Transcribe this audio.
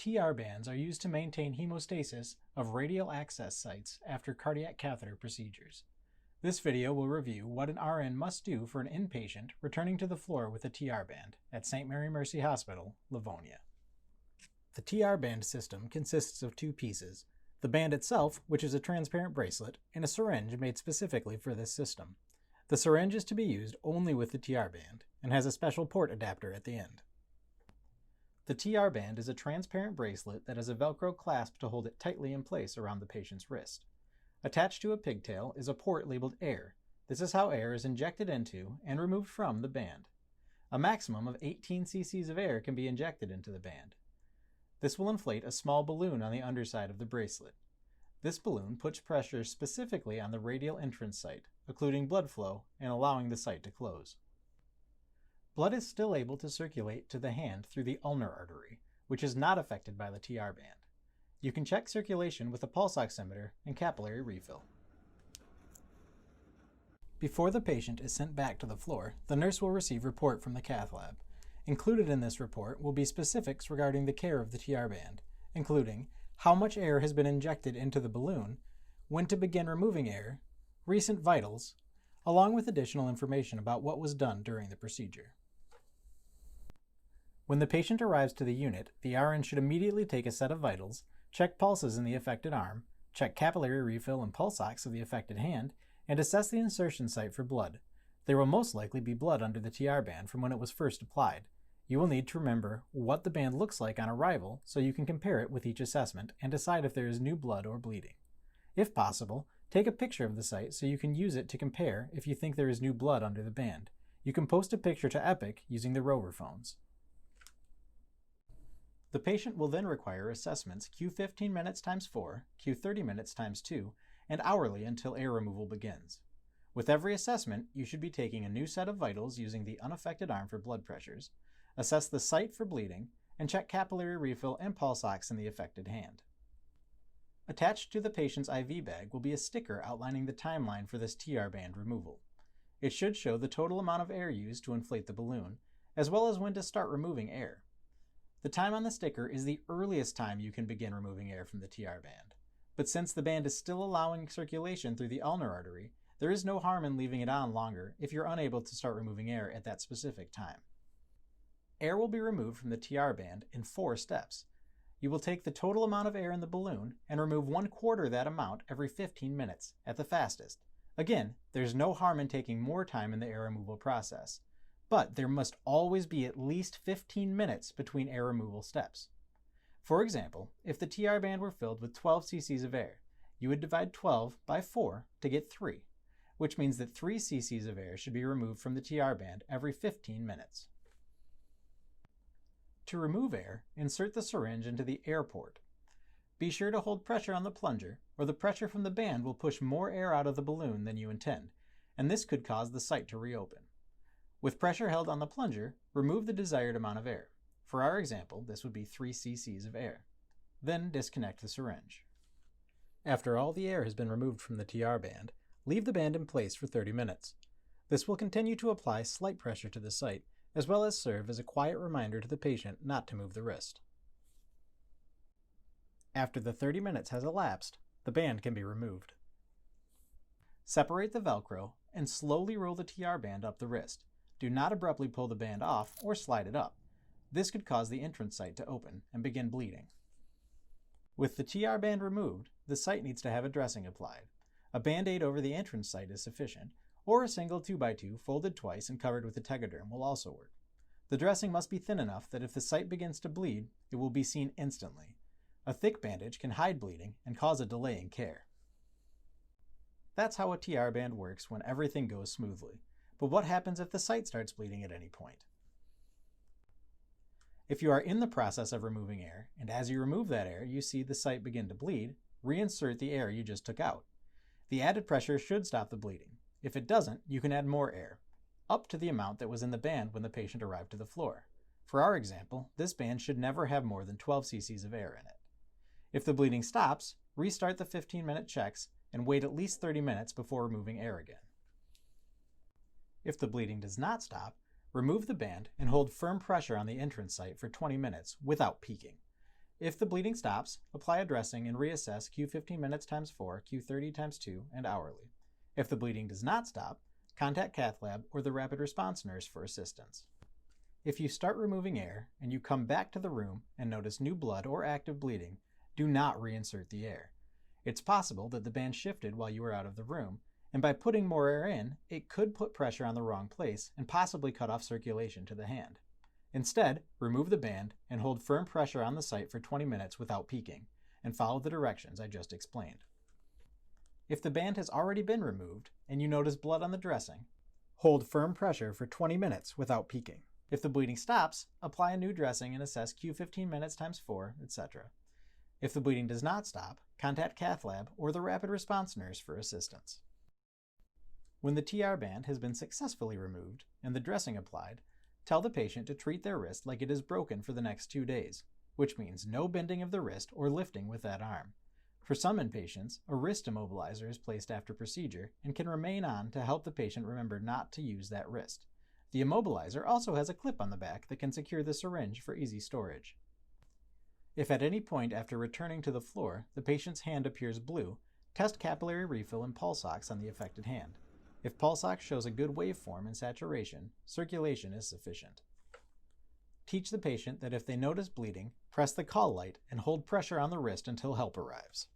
TR bands are used to maintain hemostasis of radial access sites after cardiac catheter procedures. This video will review what an RN must do for an inpatient returning to the floor with a TR band at St. Mary Mercy Hospital, Livonia. The TR band system consists of two pieces: the band itself, which is a transparent bracelet, and a syringe made specifically for this system. The syringe is to be used only with the TR band and has a special port adapter at the end. The TR band is a transparent bracelet that has a Velcro clasp to hold it tightly in place around the patient's wrist. Attached to a pigtail is a port labeled air. This is how air is injected into and removed from the band. A maximum of 18 cc's of air can be injected into the band. This will inflate a small balloon on the underside of the bracelet. This balloon puts pressure specifically on the radial entrance site, occluding blood flow and allowing the site to close. Blood is still able to circulate to the hand through the ulnar artery, which is not affected by the TR band. You can check circulation with a pulse oximeter and capillary refill. Before the patient is sent back to the floor, the nurse will receive report from the cath lab. Included in this report will be specifics regarding the care of the TR band, including how much air has been injected into the balloon, when to begin removing air, recent vitals, along with additional information about what was done during the procedure. When the patient arrives to the unit, the RN should immediately take a set of vitals, check pulses in the affected arm, check capillary refill and pulse ox of the affected hand, and assess the insertion site for blood. There will most likely be blood under the TR band from when it was first applied. You will need to remember what the band looks like on arrival so you can compare it with each assessment and decide if there is new blood or bleeding. If possible, take a picture of the site so you can use it to compare if you think there is new blood under the band. You can post a picture to Epic using the Rover phones. The patient will then require assessments Q15 minutes times 4, Q30 minutes times 2, and hourly until air removal begins. With every assessment, you should be taking a new set of vitals using the unaffected arm for blood pressures, assess the site for bleeding, and check capillary refill and pulse ox in the affected hand. Attached to the patient's IV bag will be a sticker outlining the timeline for this TR band removal. It should show the total amount of air used to inflate the balloon, as well as when to start removing air. The time on the sticker is the earliest time you can begin removing air from the TR band. But since the band is still allowing circulation through the ulnar artery, there is no harm in leaving it on longer if you're unable to start removing air at that specific time. Air will be removed from the TR band in 4 steps. You will take the total amount of air in the balloon and remove 1/4 that amount every 15 minutes, at the fastest. Again, there's no harm in taking more time in the air removal process, but there must always be at least 15 minutes between air removal steps. For example, if the TR band were filled with 12 cc's of air, you would divide 12 by 4 to get 3, which means that 3 cc's of air should be removed from the TR band every 15 minutes. To remove air, insert the syringe into the air port. Be sure to hold pressure on the plunger, or the pressure from the band will push more air out of the balloon than you intend, and this could cause the site to reopen. With pressure held on the plunger, remove the desired amount of air. For our example, this would be 3 cc's of air. Then disconnect the syringe. After all the air has been removed from the TR band, leave the band in place for 30 minutes. This will continue to apply slight pressure to the site, as well as serve as a quiet reminder to the patient not to move the wrist. After the 30 minutes has elapsed, the band can be removed. Separate the Velcro and slowly roll the TR band up the wrist. Do not abruptly pull the band off or slide it up. This could cause the entrance site to open and begin bleeding. With the TR band removed, the site needs to have a dressing applied. A Band-Aid over the entrance site is sufficient, or a single 2x2 folded twice and covered with a Tegaderm will also work. The dressing must be thin enough that if the site begins to bleed, it will be seen instantly. A thick bandage can hide bleeding and cause a delay in care. That's how a TR band works when everything goes smoothly. But what happens if the site starts bleeding at any point? If you are in the process of removing air, and as you remove that air you see the site begin to bleed, reinsert the air you just took out. The added pressure should stop the bleeding. If it doesn't, you can add more air, up to the amount that was in the band when the patient arrived to the floor. For our example, this band should never have more than 12 cc's of air in it. If the bleeding stops, restart the 15-minute checks and wait at least 30 minutes before removing air again. If the bleeding does not stop, remove the band and hold firm pressure on the entrance site for 20 minutes without peeking. If the bleeding stops, apply a dressing and reassess Q15 minutes times 4, Q30 times 2, and hourly. If the bleeding does not stop, contact cath lab or the rapid response nurse for assistance. If you start removing air and you come back to the room and notice new blood or active bleeding, do not reinsert the air. It's possible that the band shifted while you were out of the room, and by putting more air in, it could put pressure on the wrong place and possibly cut off circulation to the hand. Instead, remove the band and hold firm pressure on the site for 20 minutes without peeking, and follow the directions I just explained. If the band has already been removed and you notice blood on the dressing, hold firm pressure for 20 minutes without peeking. If the bleeding stops, apply a new dressing and assess Q15 minutes times 4, etc. If the bleeding does not stop, contact cath lab or the rapid response nurse for assistance. When the TR band has been successfully removed and the dressing applied, tell the patient to treat their wrist like it is broken for the next 2 days, which means no bending of the wrist or lifting with that arm. For some inpatients, a wrist immobilizer is placed after procedure and can remain on to help the patient remember not to use that wrist. The immobilizer also has a clip on the back that can secure the syringe for easy storage. If at any point after returning to the floor the patient's hand appears blue, test capillary refill and pulse ox on the affected hand. If pulse ox shows a good waveform and saturation, circulation is sufficient. Teach the patient that if they notice bleeding, press the call light and hold pressure on the wrist until help arrives.